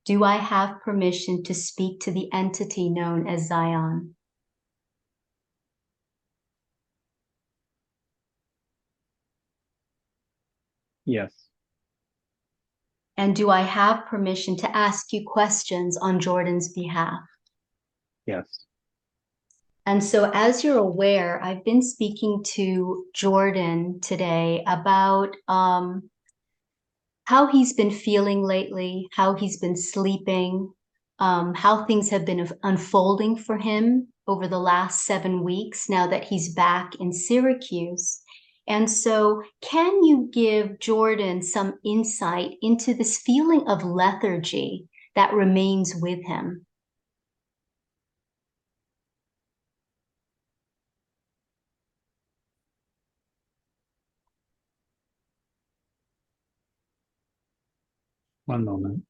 Do I have permission to speak to the entity known as Zion? Yes. And do I have permission to ask you questions on Jordan's behalf? Yes. And so, as you're aware, I've been speaking to Jordan today about how he's been feeling lately, how he's been sleeping, how things have been unfolding for him over the last 7 weeks now that he's back in Syracuse. And so, can you give Jordan some insight into this feeling of lethargy that remains with him? One moment.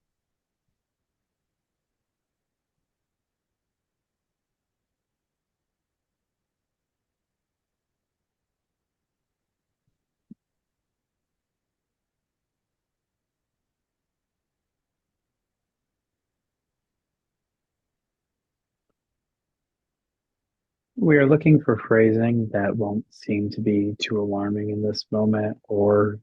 We are looking for phrasing that won't seem to be too alarming in this moment or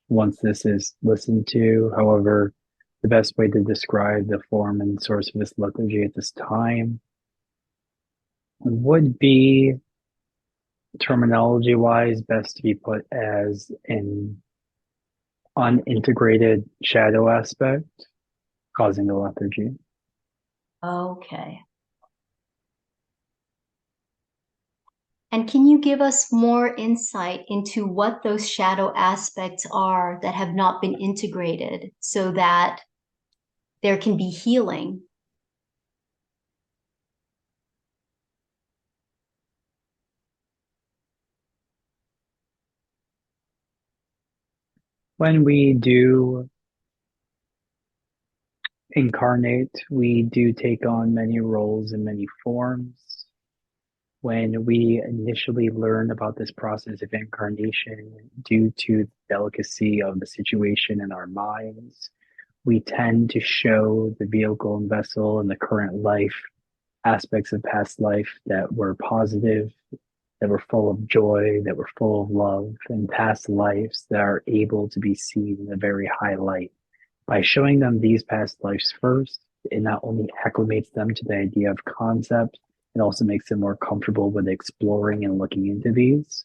once this is listened to. However, the best way to describe the form and source of this lethargy at this time would be terminology wise best to be put as an unintegrated shadow aspect causing the lethargy. Okay. And can you give us more insight into what those shadow aspects are that have not been integrated so that there can be healing? When we do incarnate, we do take on many roles and many forms. When we initially learn about this process of incarnation, due to the delicacy of the situation in our minds, we tend to show the vehicle and vessel and the current life aspects of past life that were positive, that were full of joy, that were full of love, and past lives that are able to be seen in a very high light. By showing them these past lives first, it not only acclimates them to the idea of concept, it also makes them more comfortable with exploring and looking into these.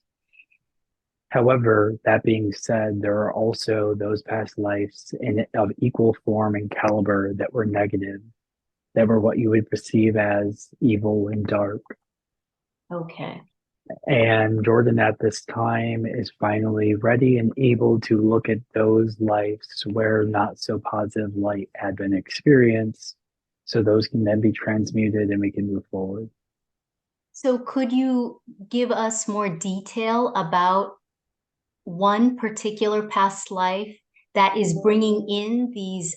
However, that being said, there are also those past lives of equal form and caliber that were negative, that were what you would perceive as evil and dark. Okay. And Jordan at this time is finally ready and able to look at those lives where not so positive light had been experienced. So those can then be transmuted and we can move forward. So could you give us more detail about one particular past life that is bringing in these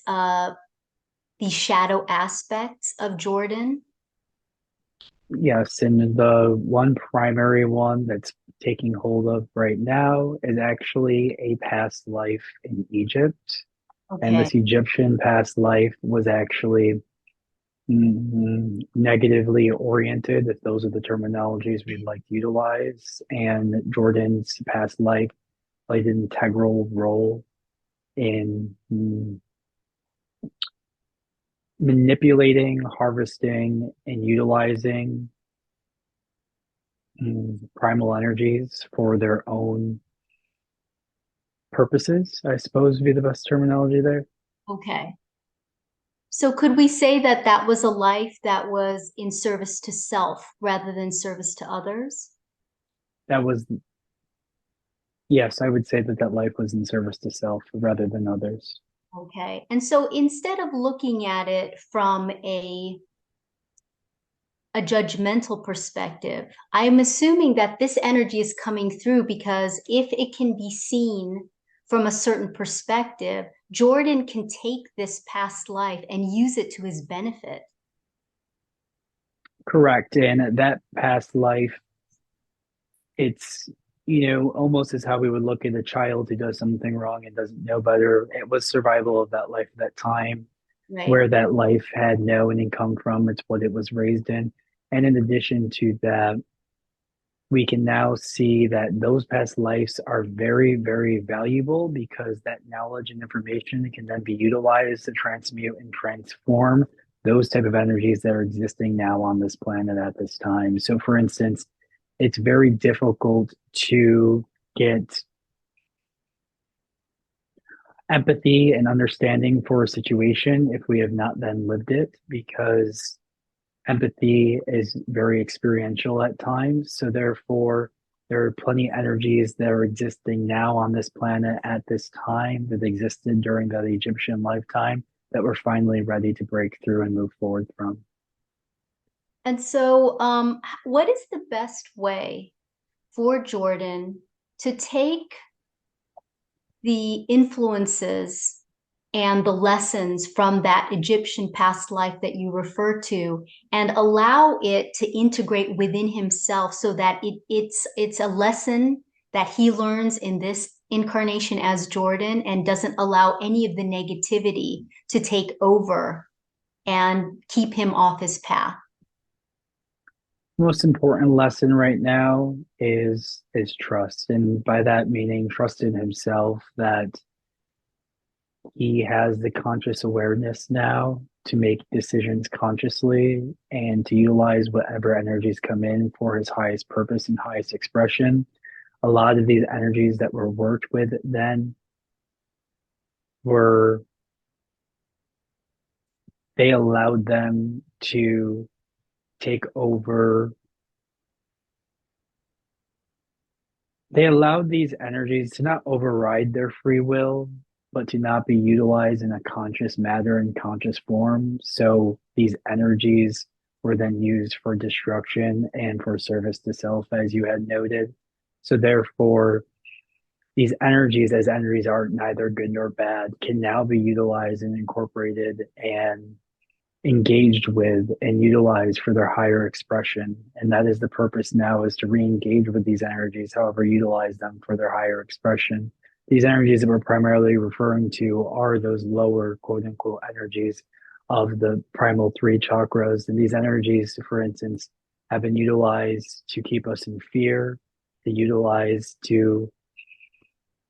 shadow aspects of Jordan? Yes, and the one primary one that's taking hold of right now is actually a past life in Egypt. And Okay. this Egyptian past life was actually negatively oriented, if those are the terminologies we'd like to utilize. And Jordan's past life played an integral role in manipulating, harvesting, and utilizing primal energies for their own purposes, I suppose would be the best terminology there. Okay. So could we say that that was a life that was in service to self rather than service to others? That was, yes, I would say that that life was in service to self rather than others. Okay. And so instead of looking at it from a judgmental perspective, I'm assuming that this energy is coming through because if it can be seen from a certain perspective, Jordan can take this past life and use it to his benefit. Correct. And that past life, it's, almost as how we would look at a child who does something wrong and doesn't know better. It was survival of that life at that time. Right. where that life had known and come from. It's what it was raised in. And in addition to that, we can now see that those past lives are very, very valuable because that knowledge and information can then be utilized to transmute and transform those type of energies that are existing now on this planet at this time. So, for instance, it's very difficult to get empathy and understanding for a situation if we have not then lived it because empathy is very experiential at times. So therefore, there are plenty of energies that are existing now on this planet at this time that existed during the Egyptian lifetime that we're finally ready to break through and move forward from. And so, what is the best way for Jordan to take the influences and the lessons from that Egyptian past life that you refer to and allow it to integrate within himself so that it's a lesson that he learns in this incarnation as Jordan and doesn't allow any of the negativity to take over and keep him off his path. Most important lesson right now is trust. And by that meaning trust in himself that he has the conscious awareness now to make decisions consciously and to utilize whatever energies come in for his highest purpose and highest expression. A lot of these energies that were worked with then were, they allowed them to take over. They allowed these energies to not override their free will, but to not be utilized in a conscious matter and conscious form. So these energies were then used for destruction and for service to self, as you had noted. So therefore, these energies, as energies are neither good nor bad, can now be utilized and incorporated and engaged with and utilized for their higher expression. And that is the purpose now, is to re-engage with these energies, however, utilize them for their higher expression. These energies that we're primarily referring to are those lower quote unquote energies of the primal three chakras. And these energies, for instance, have been utilized to keep us in fear, to utilize to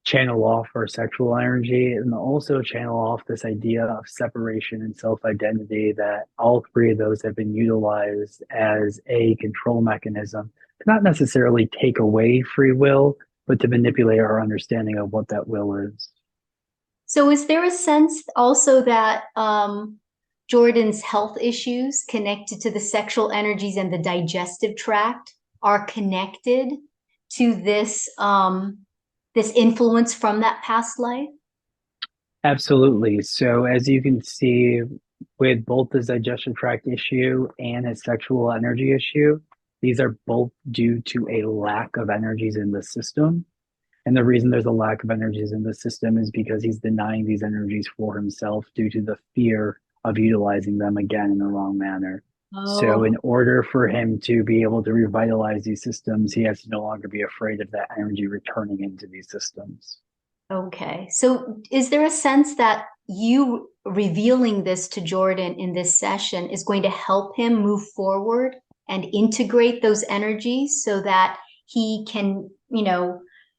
channel off our sexual energy and also channel off this idea of separation and self-identity, that all three of those have been utilized as a control mechanism to not necessarily take away free will, but to manipulate our understanding of what that will is. So, is there a sense also that Jordan's health issues connected to the sexual energies and the digestive tract are connected to this influence from that past life? Absolutely. So as you can see, with both the digestion tract issue and his sexual energy issue, these are both due to a lack of energies in the system. And the reason there's a lack of energies in the system is because he's denying these energies for himself due to the fear of utilizing them again in the wrong manner. So, Oh, in order for him to be able to revitalize these systems, he has to no longer be afraid of that energy returning into these systems. okay. So, is there a sense that you revealing this to Jordan in this session is going to help him move forward and integrate those energies so that he can,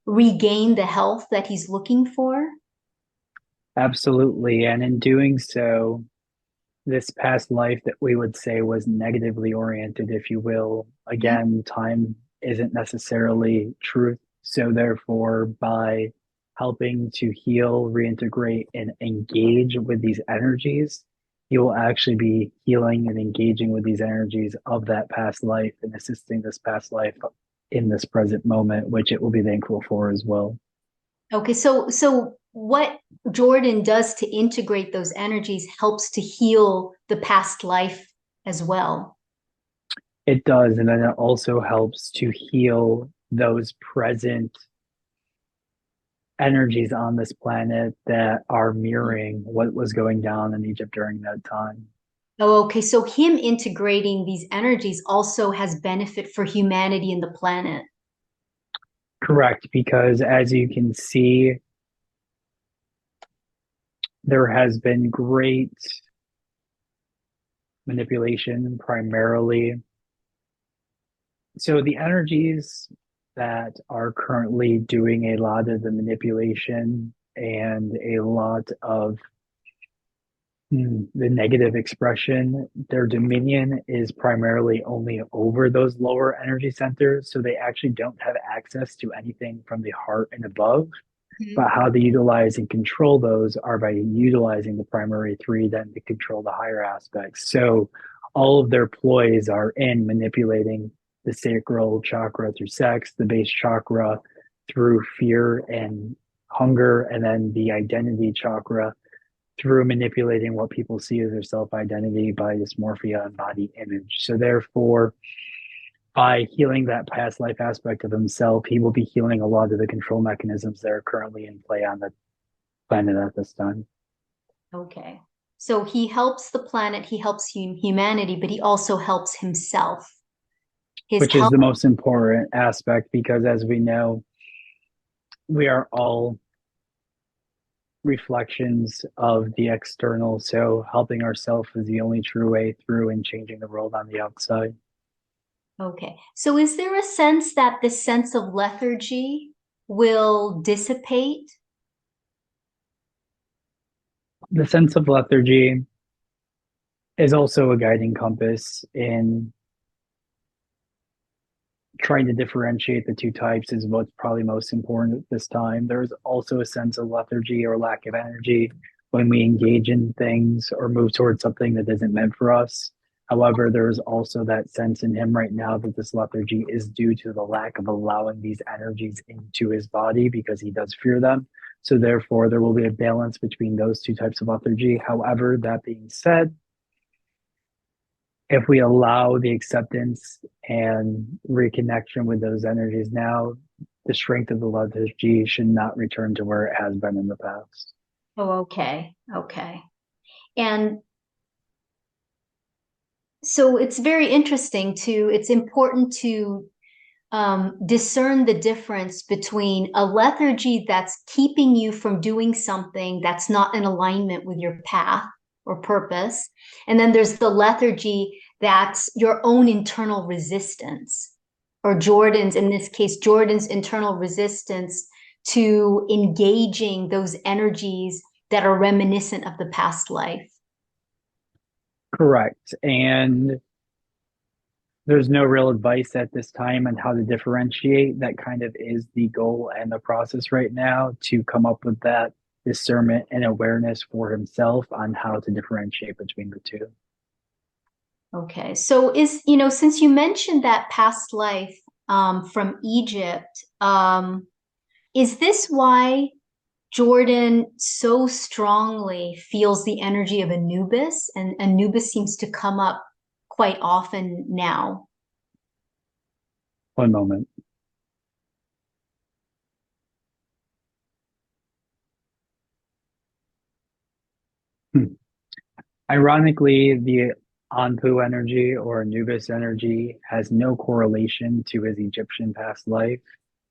regain the health that he's looking for? Absolutely. And in doing so, this past life that we would say was negatively oriented, if you will. Mhm. Again, time isn't necessarily truth. So, therefore, by helping to heal, reintegrate, and engage with these energies, you will actually be healing and engaging with these energies of that past life and assisting this past life in this present moment, which it will be thankful for as well. Okay, so what Jordan does to integrate those energies helps to heal the past life as well. It does. And then it also helps to heal those present energies on this planet that are mirroring what was going down in Egypt during that time. Oh, okay. So him integrating these energies also has benefit for humanity and the planet. Correct, because as you can see, there has been great manipulation primarily. So the energies that are currently doing a lot of the manipulation and a lot of the negative expression, their dominion is primarily only over those lower energy centers. So they actually don't have access to anything from the heart and above. But how they utilize and control those are by utilizing the primary three then to control the higher aspects. So all of their ploys are in manipulating the sacral chakra through sex, the base chakra through fear and hunger, and then the identity chakra through manipulating what people see as their self identity by dysmorphia and body image. So, therefore, by healing that past life aspect of himself, he will be healing a lot of the control mechanisms that are currently in play on the planet at this time. Okay. So he helps the planet, he helps humanity, but he also helps himself. His Which is help. the most important aspect because, as we know, we are all reflections of the external. So, helping ourselves is the only true way through and changing the world on the outside. Okay. So is there a sense that this sense of lethargy will dissipate? The sense of lethargy is also a guiding compass in trying to differentiate the two types is what's probably most important at this time. There's also a sense of lethargy or lack of energy when we engage in things or move towards something that isn't meant for us. However, there's also that sense in him right now that this lethargy is due to the lack of allowing these energies into his body because he does fear them. So, therefore, there will be a balance between those two types of lethargy. However, that being said, if we allow the acceptance and reconnection with those energies now, the strength of the lethargy should not return to where it has been in the past. Oh, okay. Okay. And so it's very interesting it's important to discern the difference between a lethargy that's keeping you from doing something that's not in alignment with your path or purpose. And then there's the lethargy that's your own internal resistance, or Jordan's, in this case, Jordan's internal resistance to engaging those energies that are reminiscent of the past life. Correct. And there's no real advice at this time on how to differentiate. That kind of is the goal and the process right now to come up with that discernment and awareness for himself on how to differentiate between the two. Okay. So since you mentioned that past life from Egypt, is this why Jordan so strongly feels the energy of Anubis? And Anubis seems to come up quite often now. One moment. Hmm. Ironically, the Anpu energy or Anubis energy has no correlation to his Egyptian past life.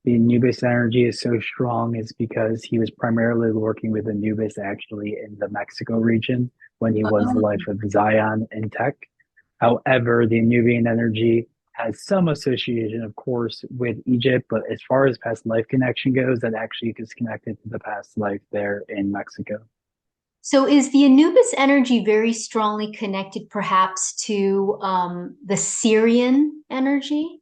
The Anubis energy is so strong is because he was primarily working with Anubis actually in the Mexico region when he was the life of Zion and Tech. However, the Anubian energy has some association, of course, with Egypt, but as far as past life connection goes, that actually is connected to the past life there in Mexico. So is the Anubis energy very strongly connected perhaps to the Syrian energy?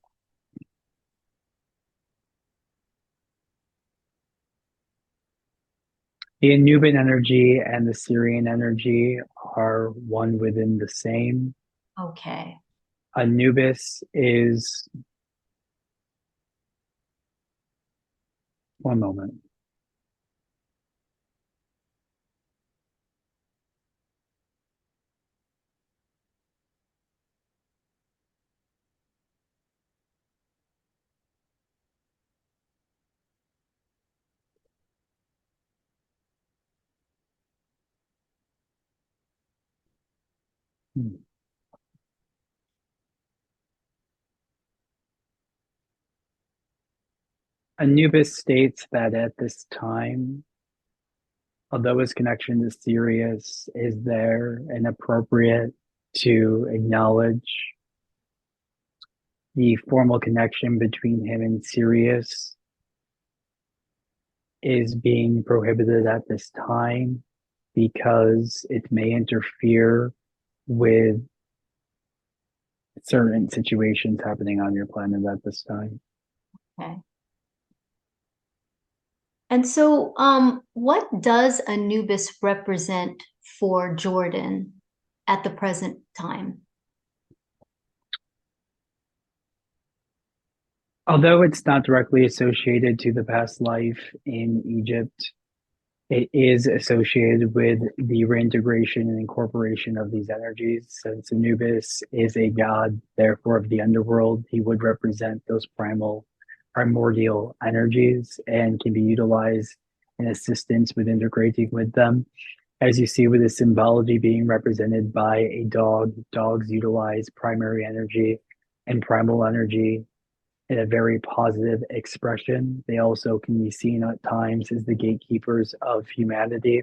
The Anubian energy and the Syrian energy are one within the same. Okay. Anubis is one moment. Anubis states that at this time, although his connection to Sirius is there and appropriate to acknowledge the formal connection between him and Sirius is being prohibited at this time because it may interfere with certain situations happening on your planet at this time. Okay. And so, what does Anubis represent for Jordan at the present time? Although it's not directly associated to the past life in Egypt, it is associated with the reintegration and incorporation of these energies. Since Anubis is a god, therefore, of the underworld, he would represent those primordial energies and can be utilized in assistance with integrating with them. As you see with the symbology being represented by a dog, dogs utilize primary energy and primal energy in a very positive expression. They also can be seen at times as the gatekeepers of humanity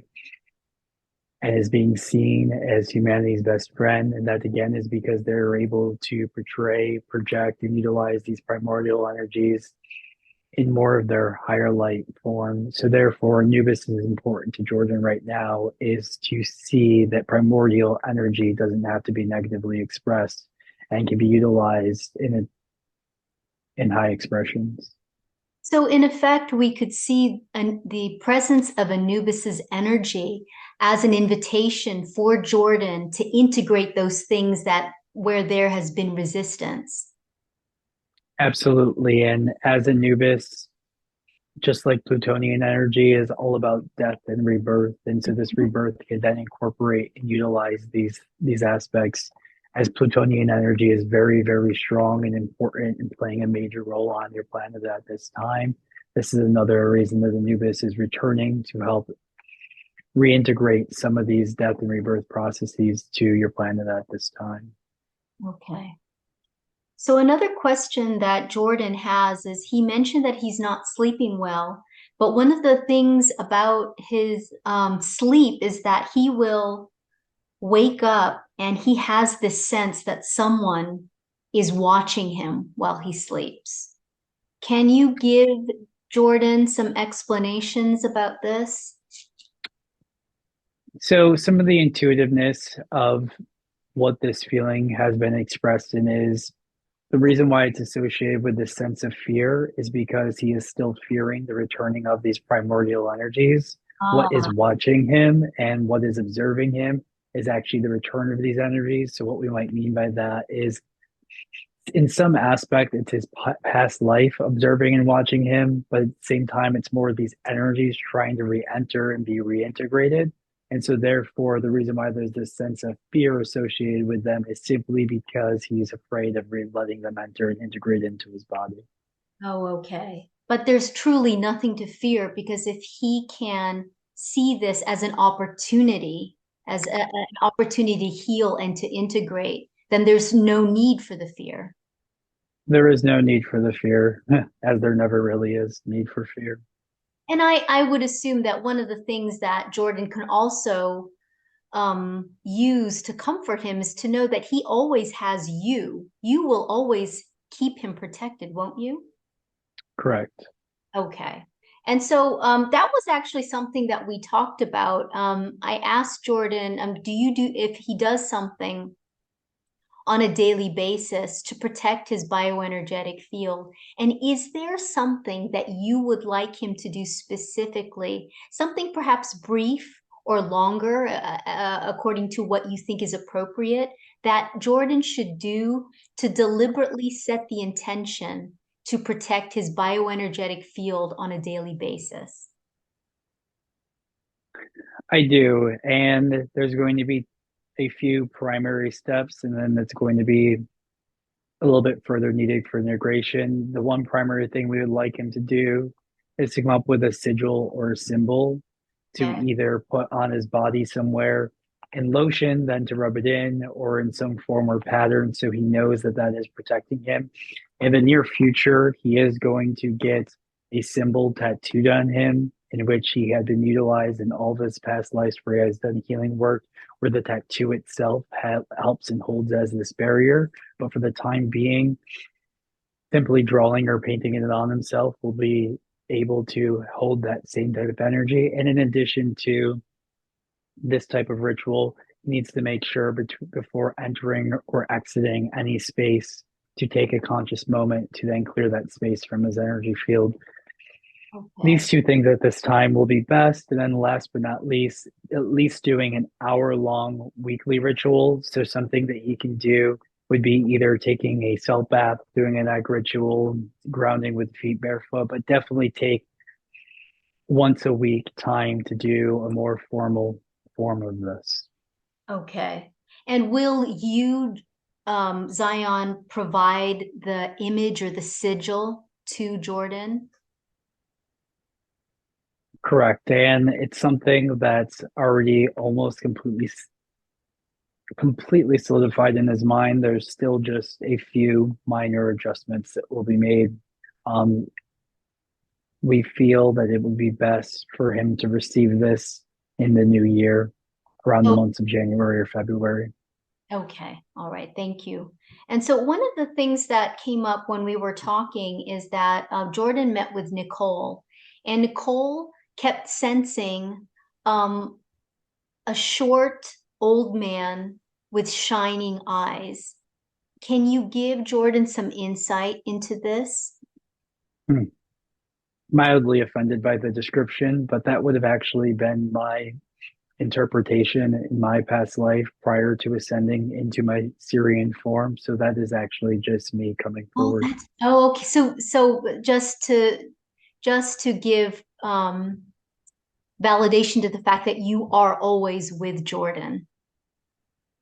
and as being seen as humanity's best friend. And that again is because they're able to portray, project, and utilize these primordial energies in more of their higher light form. So therefore, Anubis is important to Jordan right now is to see that primordial energy doesn't have to be negatively expressed and can be utilized in high expressions. So, in effect, we could see the presence of Anubis's energy as an invitation for Jordan to integrate those things that where there has been resistance. Absolutely. And as Anubis, just like Plutonian energy is all about death and rebirth. And so this rebirth can then incorporate and utilize these aspects as Plutonian energy is very, very strong and important and playing a major role on your planet at this time. This is another reason that Anubis is returning to help reintegrate some of these death and rebirth processes to your planet at this time. Okay. So another question that Jordan has is he mentioned that he's not sleeping well, but one of the things about his sleep is that he will wake up and he has this sense that someone is watching him while he sleeps. Can you give Jordan some explanations about this? So some of the intuitiveness of what this feeling has been expressed in is the reason why it's associated with this sense of fear is because he is still fearing the returning of these primordial energies. What is Ah, watching him and what is observing him is actually the return of these energies. So, what we might mean by that is, in some aspect, it's his past life observing and watching him, but at the same time, it's more of these energies trying to re enter and be reintegrated. And so, therefore, the reason why there's this sense of fear associated with them is simply because he's afraid of letting them enter and integrate into his body. oh, okay. But there's truly nothing to fear because if he can see this as an opportunity, as an opportunity to heal and to integrate, then there's no need for the fear. There is no need for the fear, as there never really is need for fear. And I would assume that one of the things that Jordan can also use to comfort him is to know that he always has you. You will always keep him protected, won't you? Correct. Okay. And so that was actually something that we talked about. I asked Jordan, do you do if he does something on a daily basis to protect his bioenergetic field? And is there something that you would like him to do specifically? Something perhaps brief or longer, according to what you think is appropriate, that Jordan should do to deliberately set the intention to protect his bioenergetic field on a daily basis? I do. And there's going to be a few primary steps, and then it's going to be a little bit further needed for integration. The one primary thing we would like him to do is to come up with a sigil or a symbol to Okay. either put on his body somewhere in lotion, then to rub it in, or in some form or pattern so he knows that that is protecting him. In the near future, he is going to get a symbol tattooed on him in which he had been utilized in all of his past lives where he has done healing work, where the tattoo itself helps and holds as this barrier. But for the time being, simply drawing or painting it on himself will be able to hold that same type of energy. And in addition to this type of ritual, needs to make sure before entering or exiting any space to take a conscious moment to then clear that space from his energy field. These Okay. two things at this time will be best. And then last but not least, at least doing an hour-long weekly ritual. So something that he can do would be either taking a salt bath, doing an egg ritual, grounding with feet barefoot, but definitely take once a week time to do a more formal form of this. Okay. And will you, Zion, provide the image or the sigil to Jordan? Correct. And it's something that's already almost completely solidified in his mind. There's still just a few minor adjustments that will be made. Um, we feel that it would be best for him to receive this in the new year, around the Oh, months of January or February. okay. All right. Thank you. And so one of the things that came up when we were talking is that Jordan met with Nicole, and Nicole kept sensing um, a short old man with shining eyes. Can you give Jordan some insight into this? Hmm. Mildly offended by the description, but that would have actually been my interpretation in my past life prior to ascending into my Syrian form. So that is actually just me coming Oh, forward. that's okay. So just to give validation to the fact that you are always with Jordan.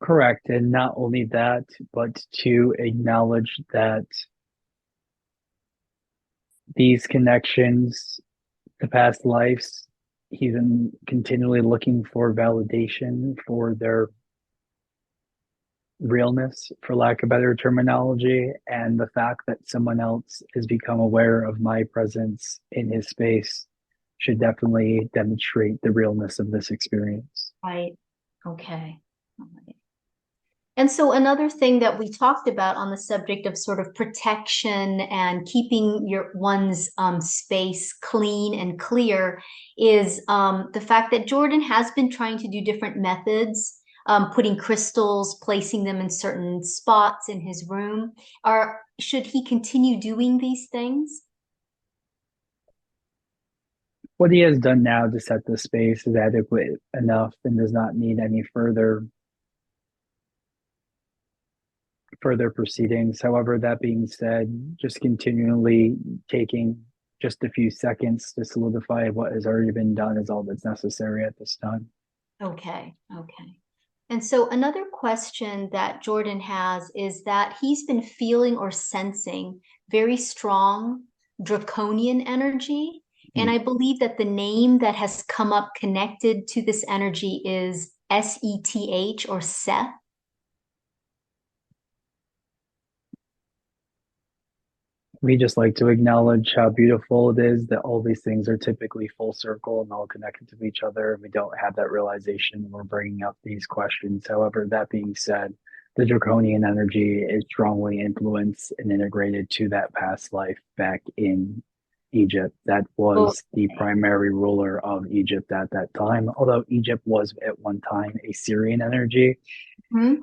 Correct. And not only that, but to acknowledge that these connections to past lives, he's been continually looking for validation for their realness, for lack of better terminology, and the fact that someone else has become aware of my presence in his space should definitely demonstrate the realness of this experience. Right. Okay. All right. And so another thing that we talked about on the subject of sort of protection and keeping your one's space clean and clear is the fact that Jordan has been trying to do different methods, putting crystals, placing them in certain spots in his room. Should he continue doing these things? What he has done now to set the space is adequate enough and does not need any further proceedings. However, that being said, just continually taking just a few seconds to solidify what has already been done is all that's necessary at this time. Okay, okay. And so another question that Jordan has is that he's been feeling or sensing very strong draconian energy. And Hmm. I believe that the name that has come up connected to this energy is Seth or Seth. We just like to acknowledge how beautiful it is that all these things are typically full circle and all connected to each other. And we don't have that realization when we're bringing up these questions. However, that being said, the draconian energy is strongly influenced and integrated to that past life back in Egypt. That Oh, was the primary ruler of Egypt at that time. Although Egypt was at one time a Syrian energy, mhm.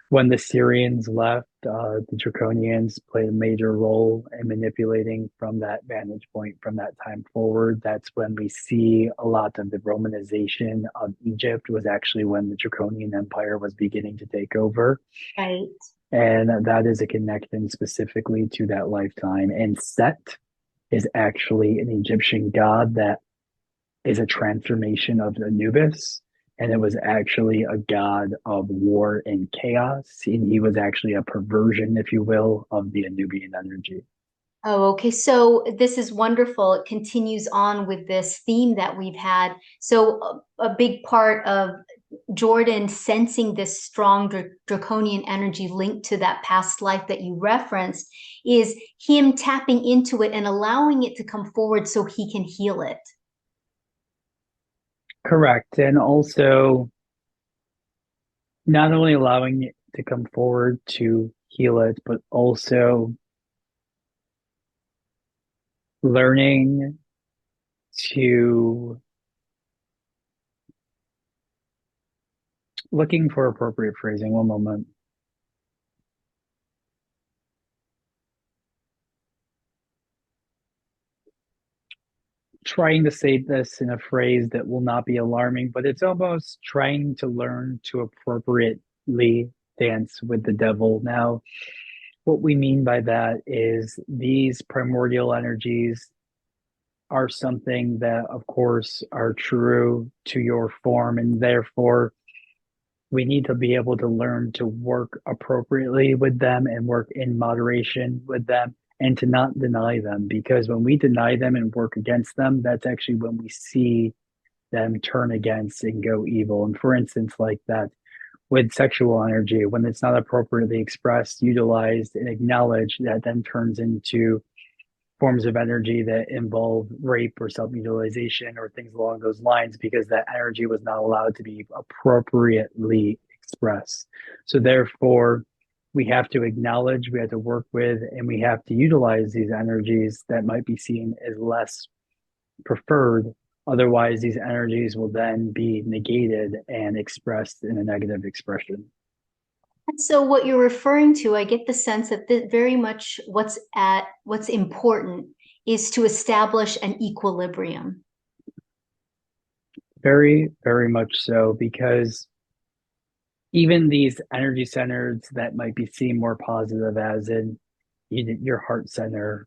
when the Syrians left, the Draconians played a major role in manipulating from that vantage point from that time forward. That's when we see a lot of the Romanization of Egypt was actually when the Draconian Empire was beginning to take over. Right. And that is a connection specifically to that lifetime. And Set is actually an Egyptian god that is a transformation of Anubis, and it was actually a god of war and chaos. And he was actually a perversion, if you will, of the Anubian energy. Oh, okay. So this is wonderful. It continues on with this theme that we've had. So a big part of Jordan sensing this strong draconian energy linked to that past life that you referenced is him tapping into it and allowing it to come forward so he can heal it. Correct. And also not only allowing it to come forward to heal it, but also learning to looking for appropriate phrasing. One moment. Trying to say this in a phrase that will not be alarming, but it's almost trying to learn to appropriately dance with the devil. Now, what we mean by that is these primordial energies are something that, of course, are true to your form, and therefore we need to be able to learn to work appropriately with them and work in moderation with them and to not deny them, because when we deny them and work against them, that's actually when we see them turn against and go evil. And for instance, like that with sexual energy, when it's not appropriately expressed, utilized, and acknowledged, that then turns into forms of energy that involve rape or self-mutilation or things along those lines, because that energy was not allowed to be appropriately expressed. So therefore, we have to acknowledge, we have to work with, and we have to utilize these energies that might be seen as less preferred. Otherwise, these energies will then be negated and expressed in a negative expression. And so what you're referring to, I get the sense that very much what's important is to establish an equilibrium. Very, very much so, because even these energy centers that might be seen more positive, as in your heart center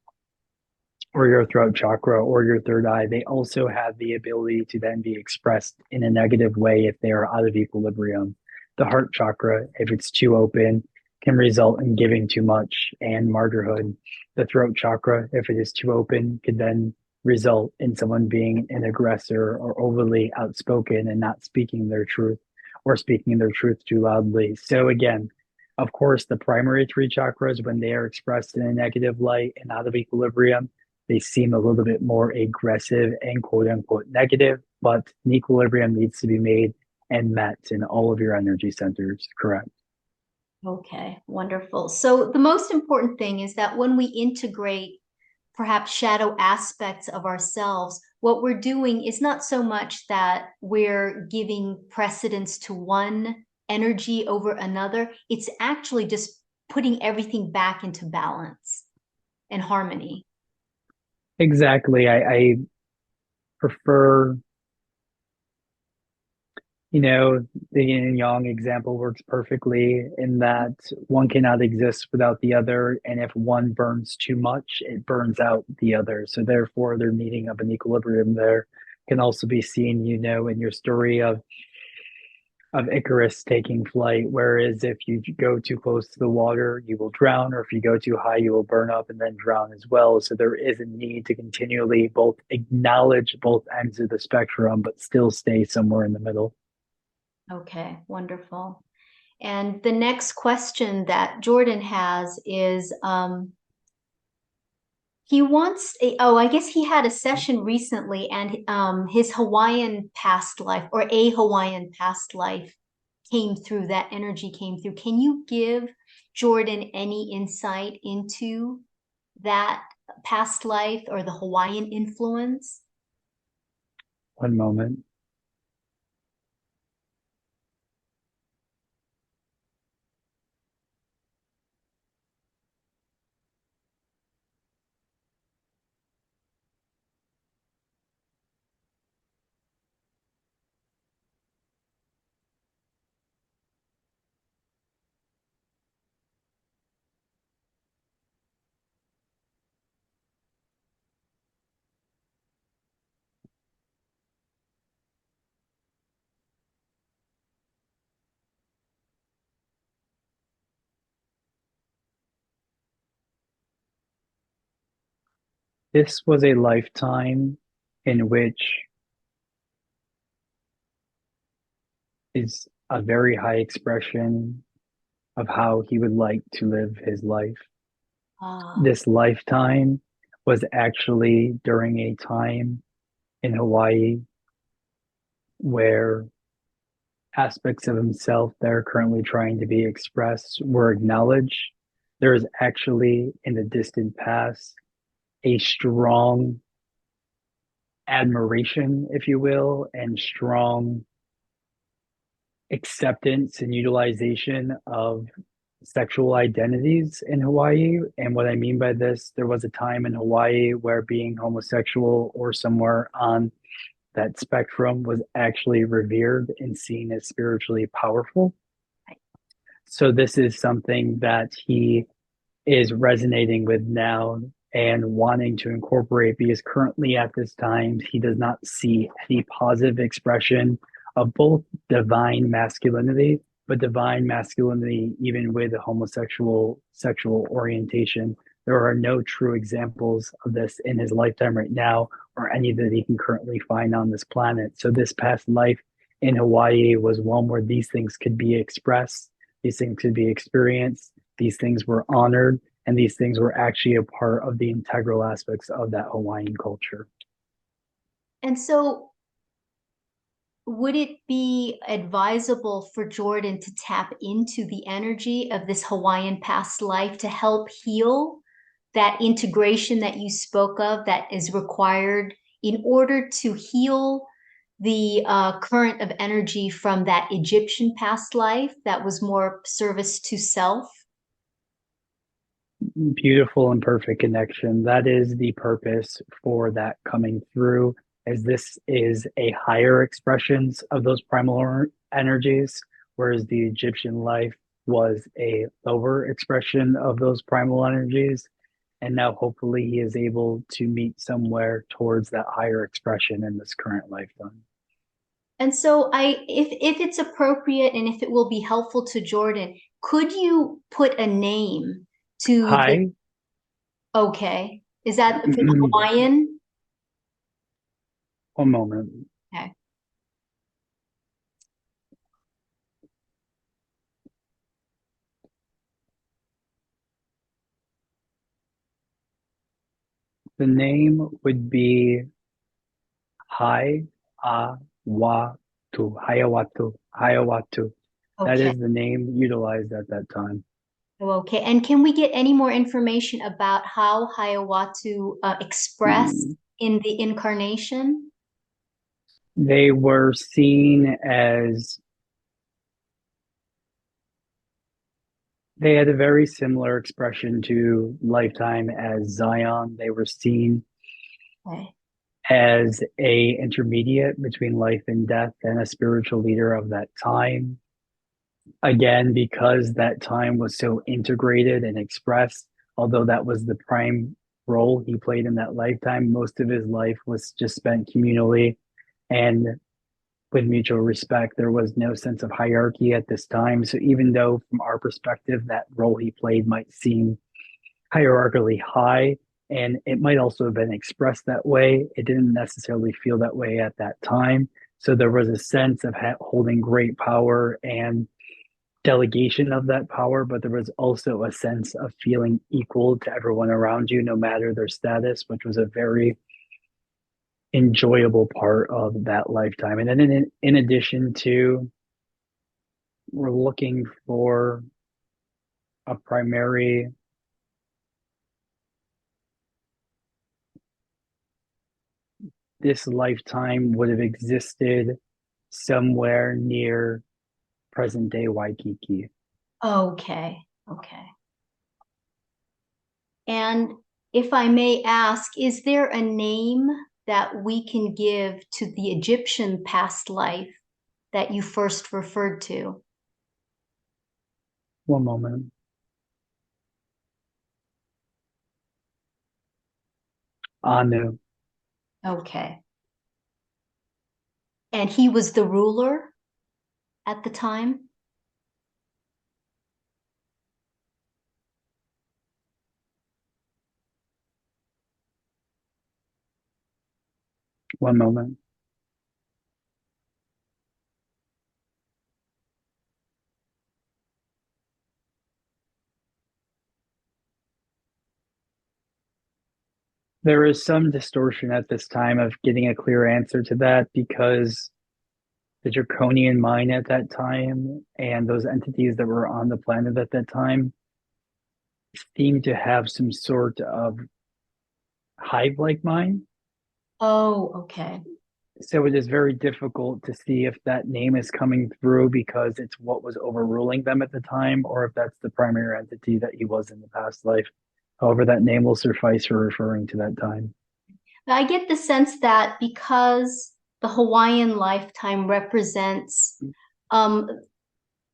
or your throat chakra or your third eye, they also have the ability to then be expressed in a negative way if they are out of equilibrium. The heart chakra, if it's too open, can result in giving too much and martyrhood. The throat chakra, if it is too open, could then result in someone being an aggressor or overly outspoken and not speaking their truth, or speaking their truth too loudly. So again, of course, the primary three chakras, when they are expressed in a negative light and out of equilibrium, they seem a little bit more aggressive and quote unquote negative, but an equilibrium needs to be made and met in all of your energy centers. Correct. Okay, wonderful. So the most important thing is that when we integrate perhaps shadow aspects of ourselves, what we're doing is not so much that we're giving precedence to one energy over another. It's actually just putting everything back into balance and harmony. Exactly. I prefer, the yin and yang example works perfectly in that one cannot exist without the other. And if one burns too much, it burns out the other. So therefore, their meeting of an equilibrium there can also be seen, in your story of Icarus taking flight. Whereas if you go too close to the water, you will drown, or if you go too high, you will burn up and then drown as well. So there is a need to continually both acknowledge both ends of the spectrum, but still stay somewhere in the middle. Okay, wonderful. And the next question that Jordan has is he wants I guess he had a session recently and his Hawaiian past life or a Hawaiian past life came through, that energy came through. Can you give Jordan any insight into that past life or the Hawaiian influence? One moment. This was a lifetime in which is a very high expression of how he would like to live his life. Ah, This lifetime was actually during a time in Hawaii where aspects of himself that are currently trying to be expressed were acknowledged. There is actually, in the distant past, a strong admiration, if you will, and strong acceptance and utilization of sexual identities in Hawaii. And what I mean by this, there was a time in Hawaii where being homosexual or somewhere on that spectrum was actually revered and seen as spiritually powerful. So this is something that he is resonating with now and wanting to incorporate because currently at this time he does not see any positive expression of both divine masculinity, but divine masculinity even with a homosexual sexual orientation. There are no true examples of this in his lifetime right now or any that he can currently find on this planet. So this past life in Hawaii was one where these things could be expressed, these things could be experienced, these things were honored, and these things were actually a part of the integral aspects of that Hawaiian culture. And so, would it be advisable for Jordan to tap into the energy of this Hawaiian past life to help heal that integration that you spoke of that is required in order to heal the current of energy from that Egyptian past life that was more service to self? Beautiful and perfect connection. That is the purpose for that coming through, as this is a higher expressions of those primal energies, whereas the Egyptian life was a lower expression of those primal energies. And now hopefully he is able to meet somewhere towards that higher expression in this current lifetime. And so if it's appropriate and if it will be helpful to Jordan, could you put a name to the, Hi. okay. Is that for the Hawaiian? One moment. Okay. The name would be Hai A Wa Tu, Hayawatu, Hayawatu. That Okay. is the name utilized at that time. Okay. And can we get any more information about how Hiawatha expressed Mm. in the incarnation? They were seen as, they had a very similar expression to Lifetime as Zion. They were seen Okay. as a intermediate between life and death and a spiritual leader of that time. Again, because that time was so integrated and expressed, although that was the prime role he played in that lifetime, most of his life was just spent communally and with mutual respect. There was no sense of hierarchy at this time. So even though from our perspective that role he played might seem hierarchically high, and it might also have been expressed that way, it didn't necessarily feel that way at that time. So there was a sense of holding great power and delegation of that power, but there was also a sense of feeling equal to everyone around you, no matter their status, which was a very enjoyable part of that lifetime. And then in addition to, we're looking for a primary, this lifetime would have existed somewhere near present day Waikiki. Okay. Okay. And if I may ask, is there a name that we can give to the Egyptian past life that you first referred to? One moment. Anu. Okay. And he was the ruler at the time? One moment. There is some distortion at this time of getting a clear answer to that because the draconian mind at that time and those entities that were on the planet at that time seem to have some sort of hive-like mind. Oh, okay. So it is very difficult to see if that name is coming through because it's what was overruling them at the time, or if that's the primary entity that he was in the past life. However, that name will suffice for referring to that time. I get the sense that because the Hawaiian lifetime represents um,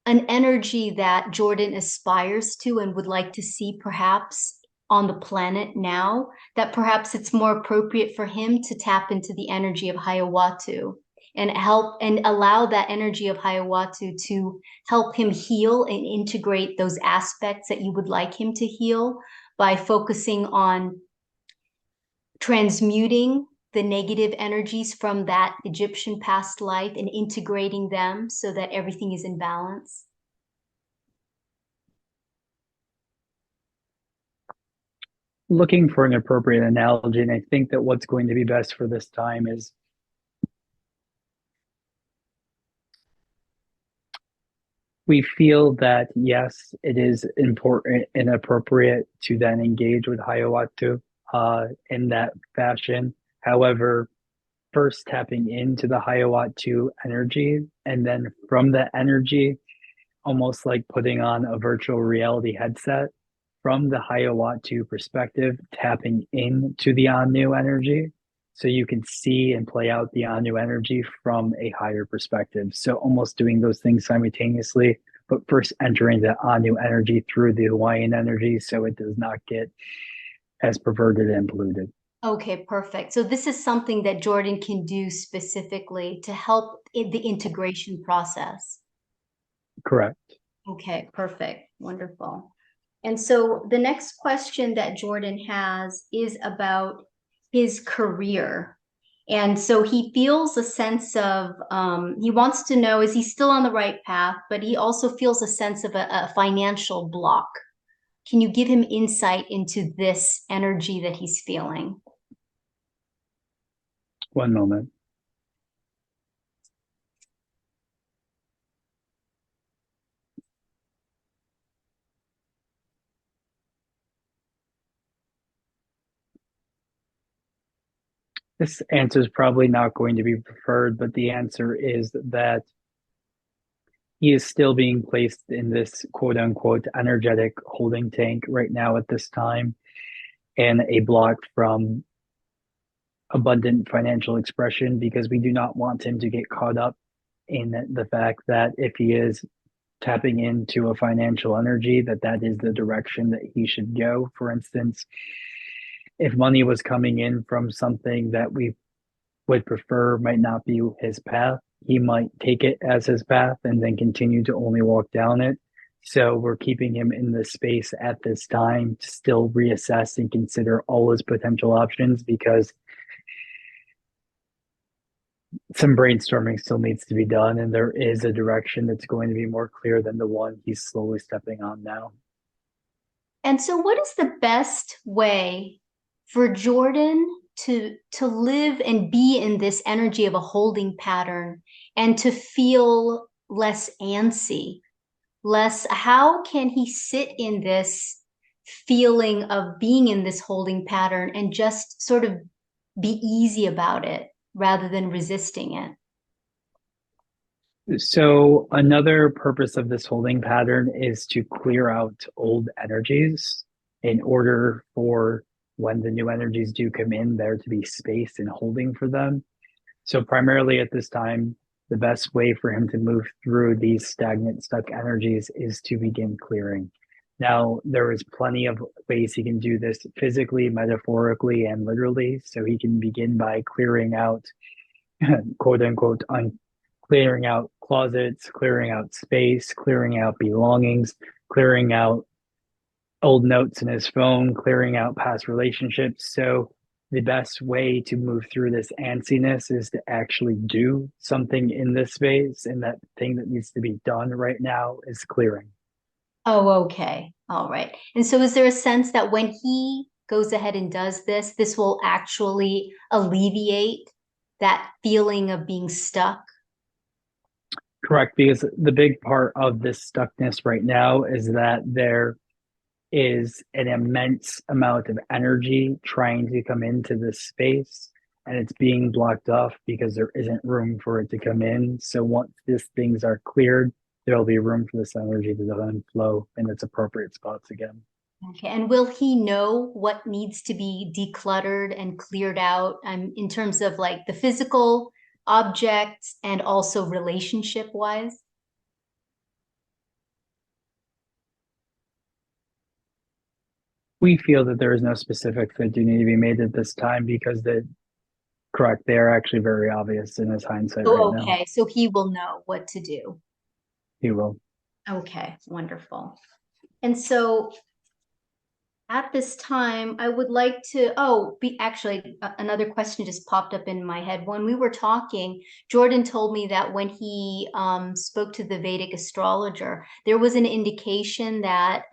an energy that Jordan aspires to and would like to see perhaps on the planet now, that perhaps it's more appropriate for him to tap into the energy of Hiawatha and help and allow that energy of Hiawatha to help him heal and integrate those aspects that you would like him to heal by focusing on transmuting the negative energies from that Egyptian past life and integrating them so that everything is in balance. Looking for an appropriate analogy, and I think that what's going to be best for this time is we feel that yes, it is important and appropriate to then engage with Hiawatha in that fashion. However, first tapping into the Hiawatha energy, and then from the energy, almost like putting on a virtual reality headset, from the Hiawatha perspective, tapping into the Anu energy. So you can see and play out the Anu energy from a higher perspective. So almost doing those things simultaneously, but first entering the Anu energy through the Hawaiian energy so it does not get as perverted and polluted. Okay, perfect. So this is something that Jordan can do specifically to help in the integration process. Correct. Okay, perfect. Wonderful. And so the next question that Jordan has is about his career. And so he feels a sense of, he wants to know, is he still on the right path? But he also feels a sense of a financial block. Can you give him insight into this energy that he's feeling? One moment. This answer is probably not going to be preferred, but the answer is that he is still being placed in this quote unquote energetic holding tank right now at this time, and a block from abundant financial expression because we do not want him to get caught up in the fact that if he is tapping into a financial energy, that that is the direction that he should go. For instance, if money was coming in from something that we would prefer might not be his path, he might take it as his path and then continue to only walk down it. So we're keeping him in this space at this time to still reassess and consider all his potential options because some brainstorming still needs to be done, and there is a direction that's going to be more clear than the one he's slowly stepping on now. And so what is the best way for Jordan to live and be in this energy of a holding pattern and to feel less antsy, less how can he sit in this feeling of being in this holding pattern and just sort of be easy about it rather than resisting it? So, another purpose of this holding pattern is to clear out old energies in order for when the new energies do come in, there to be space and holding for them. So, primarily at this time, the best way for him to move through these stagnant, stuck energies is to begin clearing. Now, there is plenty of ways he can do this physically, metaphorically, and literally. So, he can begin by clearing out, quote unquote, clearing out closets, clearing out space, clearing out belongings, clearing out old notes in his phone, clearing out past relationships. So the best way to move through this antsiness is to actually do something in this space. And that thing that needs to be done right now is clearing. Oh, okay. All right. And so is there a sense that when he goes ahead and does this, this will actually alleviate that feeling of being stuck? Correct, because the big part of this stuckness right now is that there is an immense amount of energy trying to come into this space, and it's being blocked off because there isn't room for it to come in. So once these things are cleared, there'll be room for this energy to then flow in its appropriate spots again. Okay. And will he know what needs to be decluttered and cleared out, in terms of like the physical objects and also relationship wise? We feel that there is no specifics that do need to be made at this time because correct, they are actually very obvious in his hindsight right Oh, now. okay. So he will know what to do. He will. Okay, wonderful. And so at this time, I would like to, another question just popped up in my head. When we were talking, Jordan told me that when he spoke to the Vedic astrologer, there was an indication that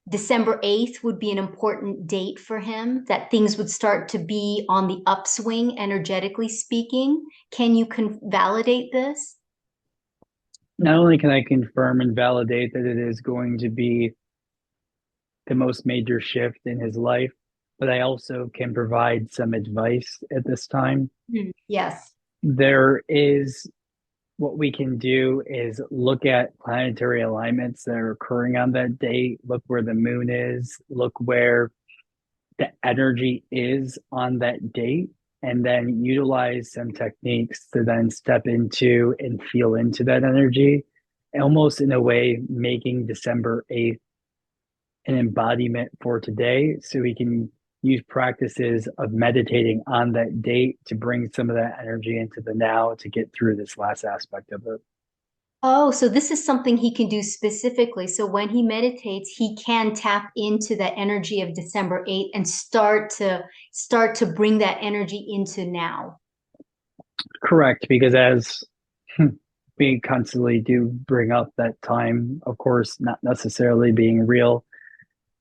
December 8th would be an important date for him, that things would start to be on the upswing, energetically speaking. Can you validate this? Not only can I confirm and validate that it is going to be the most major shift in his life, but I also can provide some advice at this time. Yes. There is what we can do is look at planetary alignments that are occurring on that date, look where the moon is, look where the energy is on that date, and then utilize some techniques to then step into and feel into that energy, almost in a way making December 8th an embodiment for today so we can use practices of meditating on that date to bring some of that energy into the now to get through this last aspect of it. Oh, so this is something he can do specifically. So when he meditates, he can tap into that energy of December 8th and start to bring that energy into now. Correct, because as we constantly do bring up that time, of course, not necessarily being real,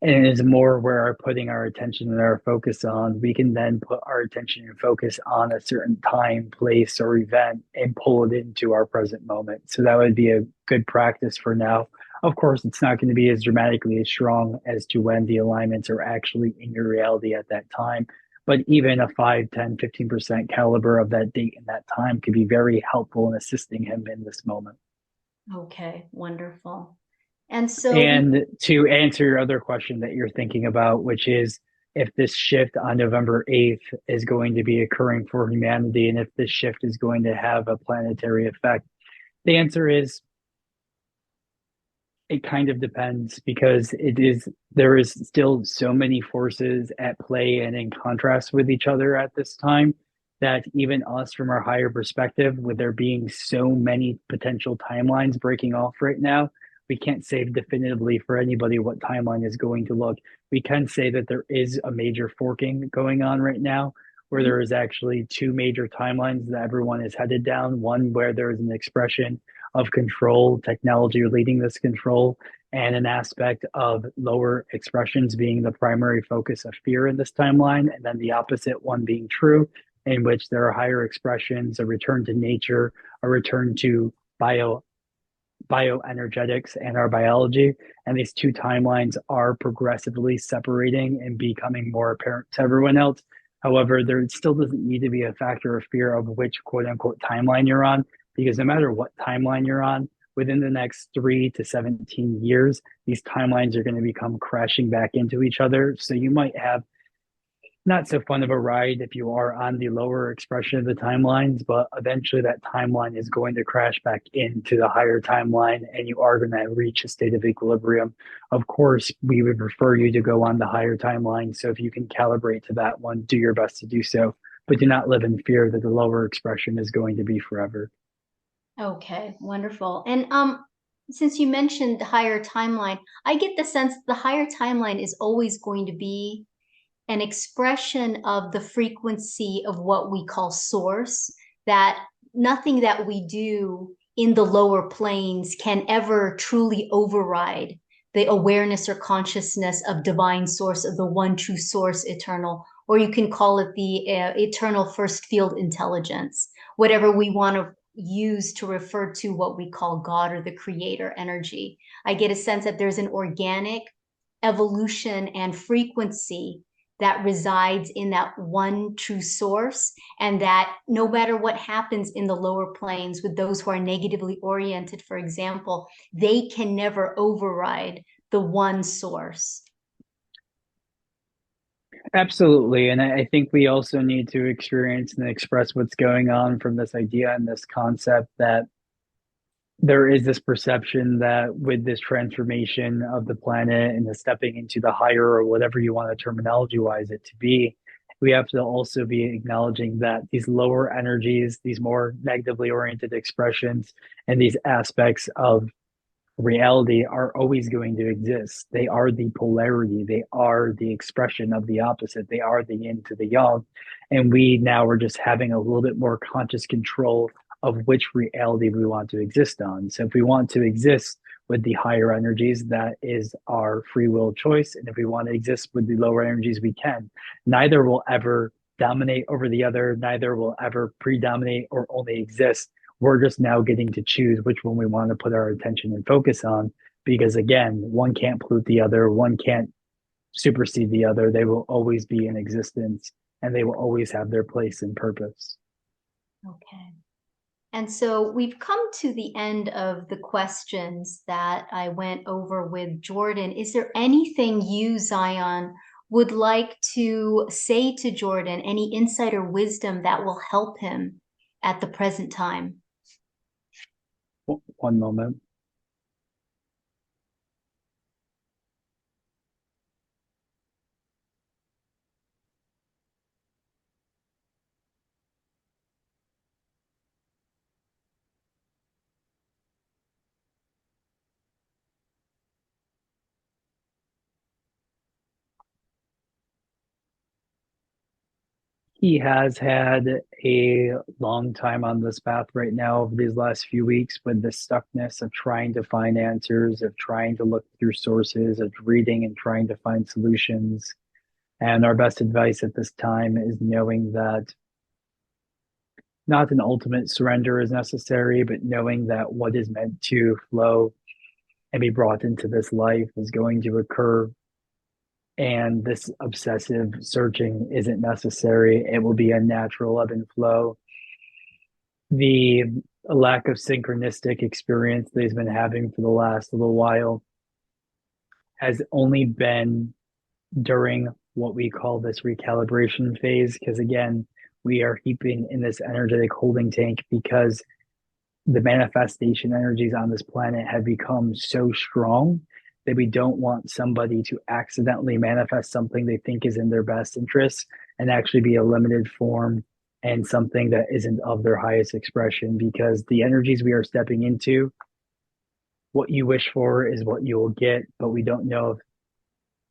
and it is more where our putting our attention and our focus on, we can then put our attention and focus on a certain time, place, or event and pull it into our present moment. So that would be a good practice for now. Of course, it's not going to be as dramatically as strong as to when the alignments are actually in your reality at that time. But even a 5, 10, 15% caliber of that date and that time could be very helpful in assisting him in this moment. Okay, wonderful. And so we, And to answer your other question that you're thinking about, which is if this shift on November 8th is going to be occurring for humanity and if this shift is going to have a planetary effect, the answer is it kind of depends because there is still so many forces at play and in contrast with each other at this time that even us from our higher perspective, with there being so many potential timelines breaking off right now, we can't say definitively for anybody what timeline is going to look. We can say that there is a major forking going on right now where there is actually two major timelines that everyone is headed down. One where there is an expression of control, technology leading this control, and an aspect of lower expressions being the primary focus of fear in this timeline, and then the opposite one being true, in which there are higher expressions, a return to nature, a return to bioenergetics and our biology. And these two timelines are progressively separating and becoming more apparent to everyone else. However, there still doesn't need to be a factor of fear of which quote unquote timeline you're on, because no matter what timeline you're on, within the next 3 to 17 years, these timelines are going to become crashing back into each other. So you might have not so fun of a ride if you are on the lower expression of the timelines, but eventually that timeline is going to crash back into the higher timeline and you are going to reach a state of equilibrium. Of course, we would prefer you to go on the higher timeline. So if you can calibrate to that one, do your best to do so, but do not live in fear that the lower expression is going to be forever. okay, wonderful. And since you mentioned the higher timeline, I get the sense the higher timeline is always going to be an expression of the frequency of what we call source, that nothing that we do in the lower planes can ever truly override the awareness or consciousness of divine source, of the one true source eternal, or you can call it the eternal first field intelligence, whatever we want to used to refer to what we call God or the creator energy. I get a sense that there's an organic evolution and frequency that resides in that one true source, and that no matter what happens in the lower planes with those who are negatively oriented, for example, they can never override the one source. Absolutely. And I think we also need to experience and express what's going on from this idea and this concept that there is this perception that with this transformation of the planet and the stepping into the higher or whatever you want to terminology wise it to be, we have to also be acknowledging that these lower energies, these more negatively oriented expressions, and these aspects of reality are always going to exist. They are the polarity, they are the expression of the opposite, they are the yin to the yang. And we now are just having a little bit more conscious control of which reality we want to exist on. So if we want to exist with the higher energies, that is our free will choice. And if we want to exist with the lower energies, we can. Neither will ever dominate over the other, neither will ever predominate or only exist. We're just now getting to choose which one we want to put our attention and focus on. Because again, one can't pollute the other, one can't supersede the other. They will always be in existence and they will always have their place and purpose. Okay. And so we've come to the end of the questions that I went over with Jordan. Is there anything you, Zion, would like to say to Jordan, any insight or wisdom that will help him at the present time? One moment. He has had a long time on this path right now over these last few weeks with the stuckness of trying to find answers, of trying to look through sources, of reading and trying to find solutions. And our best advice at this time is knowing that not an ultimate surrender is necessary, but knowing that what is meant to flow and be brought into this life is going to occur. And this obsessive searching isn't necessary. It will be a natural ebb and flow. The lack of synchronistic experience that he's been having for the last little while has only been during what we call this recalibration phase. Because again, we are heaping in this energetic holding tank because the manifestation energies on this planet have become so strong that we don't want somebody to accidentally manifest something they think is in their best interest and actually be a limited form and something that isn't of their highest expression, because the energies we are stepping into, what you wish for is what you will get, but we don't know if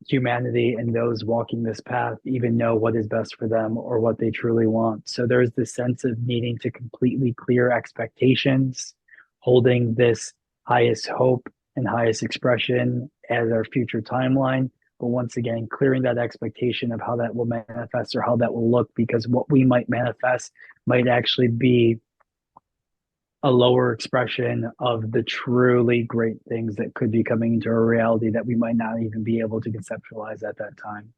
humanity and those walking this path even know what is best for them or what they truly want. So there's this sense of needing to completely clear expectations, holding this highest hope and highest expression as our future timeline. But once again, clearing that expectation of how that will manifest or how that will look, because what we might manifest might actually be a lower expression of the truly great things that could be coming into our reality that we might not even be able to conceptualize at that time.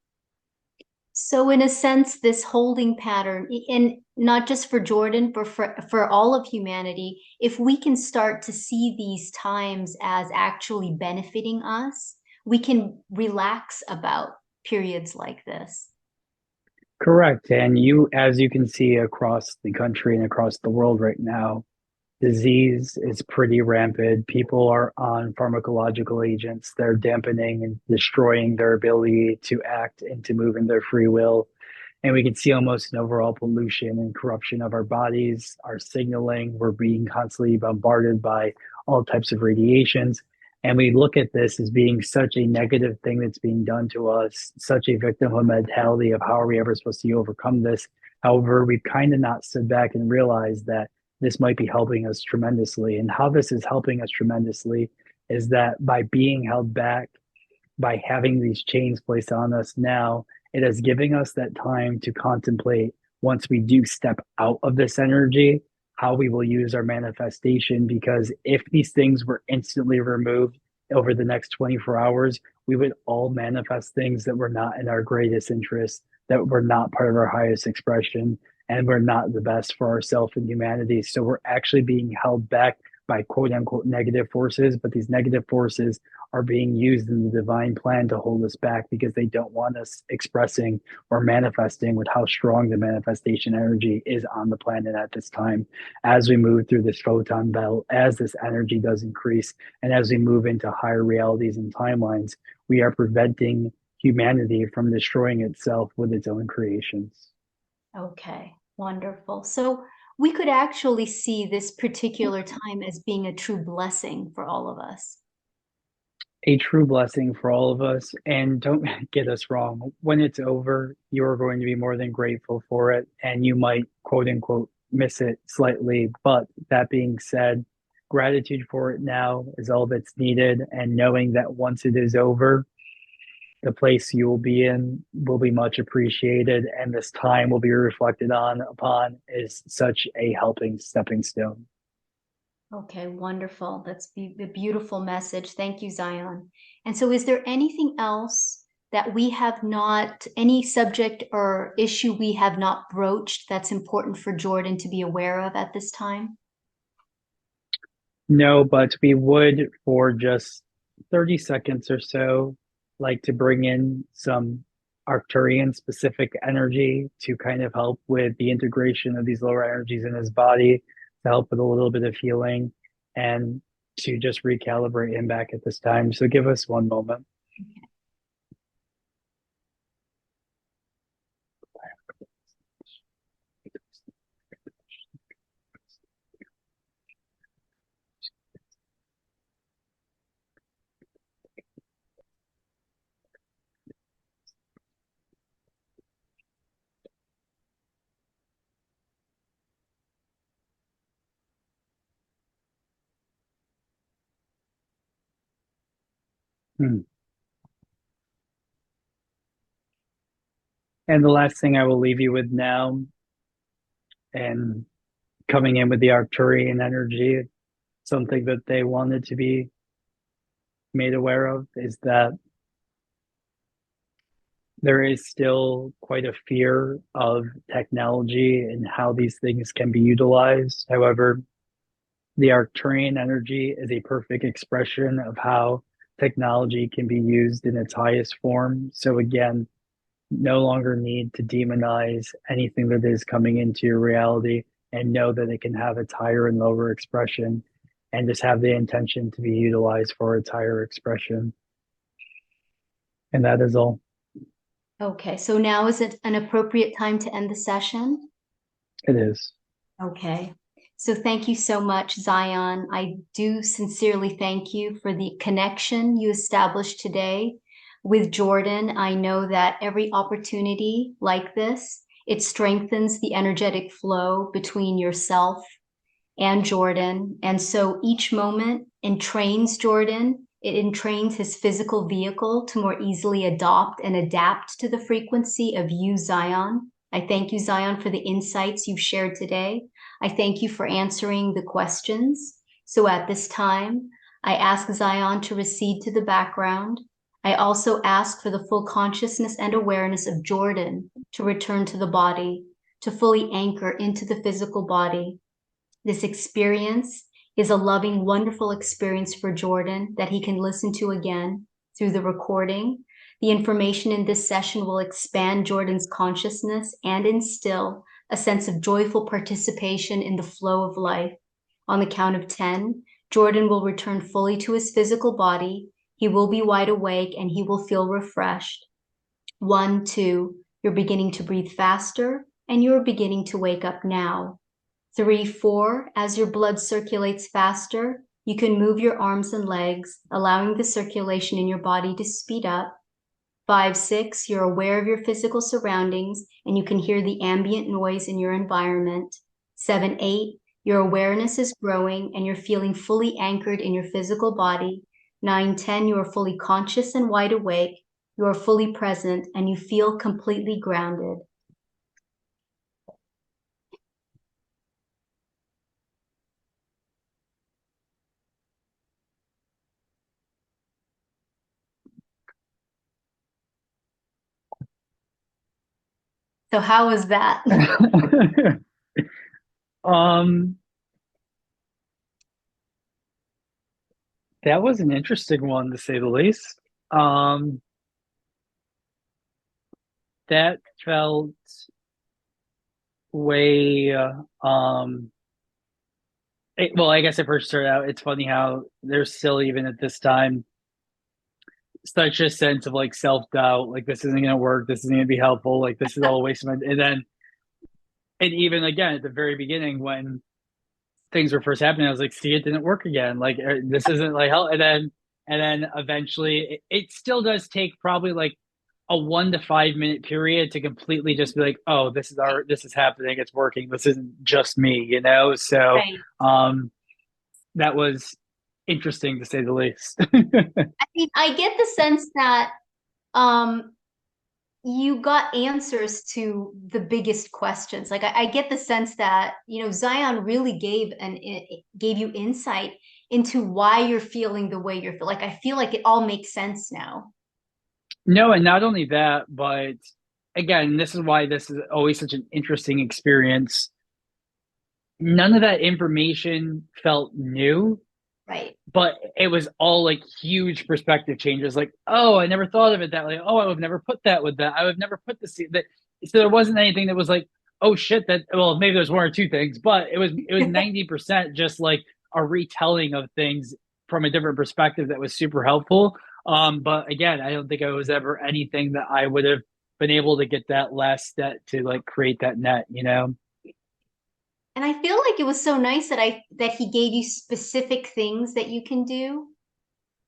So, in a sense, this holding pattern, and not just for Jordan, but for all of humanity, if we can start to see these times as actually benefiting us, we can relax about periods like this. Correct. And you, as you can see across the country and across the world right now, disease is pretty rampant. People are on pharmacological agents. They're dampening and destroying their ability to act and to move in their free will. And we can see almost an overall pollution and corruption of our bodies, our signaling. We're being constantly bombarded by all types of radiations. And we look at this as being such a negative thing that's being done to us, such a victimhood mentality of how are we ever supposed to overcome this. However, we've kind of not stood back and realized that this might be helping us tremendously. And how this is helping us tremendously is that by being held back, by having these chains placed on us now, it is giving us that time to contemplate once we do step out of this energy, how we will use our manifestation, because if these things were instantly removed over the next 24 hours, we would all manifest things that were not in our greatest interest, that were not part of our highest expression, and we're not the best for ourselves and humanity. So we're actually being held back by quote unquote negative forces, but these negative forces are being used in the divine plan to hold us back because they don't want us expressing or manifesting with how strong the manifestation energy is on the planet at this time. As we move through this photon belt, as this energy does increase, and as we move into higher realities and timelines, we are preventing humanity from destroying itself with its own creations. Okay, wonderful. So we could actually see this particular time as being a true blessing for all of us. A true blessing for all of us. And don't get us wrong, when it's over, you're going to be more than grateful for it. And you might, quote unquote, miss it slightly. But that being said, gratitude for it now is all that's needed. And knowing that once it is over, the place you will be in will be much appreciated. And this time will be reflected on upon as such a helping stepping stone. Okay, wonderful. That's a beautiful message. Thank you, Zion. And so, is there anything else that we have not, any subject or issue we have not broached that's important for Jordan to be aware of at this time? No, but we would, for just 30 seconds or so, like to bring in some Arcturian specific energy to kind of help with the integration of these lower energies in his body, to help with a little bit of healing, and to just recalibrate him back at this time. So give us one moment. Hmm. And the last thing I will leave you with now, and coming in with the Arcturian energy, something that they wanted to be made aware of is that there is still quite a fear of technology and how these things can be utilized. However, the Arcturian energy is a perfect expression of how technology can be used in its highest form. So, again, no longer need to demonize anything that is coming into your reality, and know that it can have its higher and lower expression, and just have the intention to be utilized for its higher expression. And that is all. Okay, so now is it an appropriate time to end the session? It is. Okay. So thank you so much, Zion. I do sincerely thank you for the connection you established today with Jordan. I know that every opportunity like this, it strengthens the energetic flow between yourself and Jordan. And so each moment entrains Jordan. It entrains his physical vehicle to more easily adopt and adapt to the frequency of you, Zion. I thank you, Zion, for the insights you've shared today. I thank you for answering the questions. So at this time, I ask Zion to recede to the background. I also ask for the full consciousness and awareness of Jordan to return to the body, to fully anchor into the physical body. This experience is a loving, wonderful experience for Jordan that he can listen to again through the recording. The information in this session will expand Jordan's consciousness and instill a sense of joyful participation in the flow of life. On the count of 10, Jordan will return fully to his physical body. He will be wide awake and he will feel refreshed. 1, 2, you're beginning to breathe faster and you're beginning to wake up now. 3, 4, as your blood circulates faster, you can move your arms and legs, allowing the circulation in your body to speed up. 5, 6, you're aware of your physical surroundings and you can hear the ambient noise in your environment. 7, 8, your awareness is growing and you're feeling fully anchored in your physical body. 9, 10, you are fully conscious and wide awake. You are fully present and you feel completely grounded. So how was that? Um, that was an interesting one to say the least. Um, that felt way, well, I guess it first started out, it's funny how there's still, even at this time, such a sense of like self-doubt, like this isn't going to work, this isn't going to be helpful, like this is all a waste of my, and then, and even again, at the very beginning, when things were first happening, I was like, see, it didn't work again. Like this isn't like hell. And then eventually it still does take probably like a 1 to 5 minute period to completely just be like, oh, this is happening. It's working. This isn't just me, you know? So, Right. um, that was interesting to say the least. I mean, I get the sense that um you got answers to the biggest questions. Like I get the sense that, Zion really gave you insight into why you're feeling the way you're feeling. Like I feel like it all makes sense now. No, and not only that, but again, this is why this is always such an interesting experience. None of that information felt new, Right. but it was all like huge perspective changes. Like, oh, I never thought of it that way. Oh, I would have never put that with that. I would have never put this that. So there wasn't anything that was like, oh shit, that, well, maybe there's one or two things, but it was 90% just like a retelling of things from a different perspective that was super helpful. But again, I don't think it was ever anything that I would have been able to get that last step to like create that net, you know? And I feel like it was so nice that he gave you specific things that you can do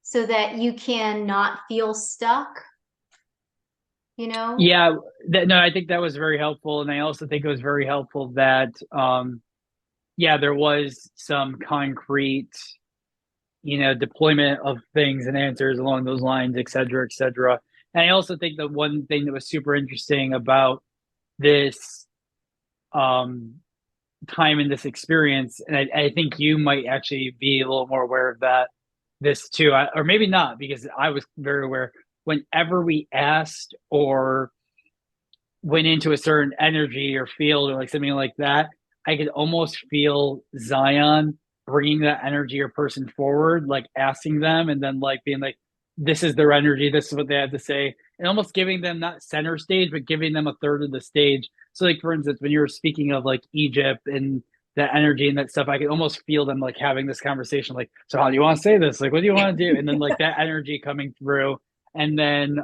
so that you can not feel stuck, you know? Yeah, no, I think that was very helpful, and I also think it was very helpful that, yeah, there was some concrete, deployment of things and answers along those lines, et cetera, et cetera. And I also think that one thing that was super interesting about this, um, time in this experience, and I think you might actually be a little more aware of that, this too, or maybe not, because I was very aware. Whenever we asked or went into a certain energy or field or like something like that, I could almost feel Zion bringing that energy or person forward, like asking them and then like being like, this is their energy, this is what they have to say, and almost giving them not center stage, but giving them a third of the stage. So, like, for instance, when you were speaking of like Egypt and that energy and that stuff, I could almost feel them like having this conversation, like, so how do you want to say this? Like, what do you want to do? And then like that energy coming through. And then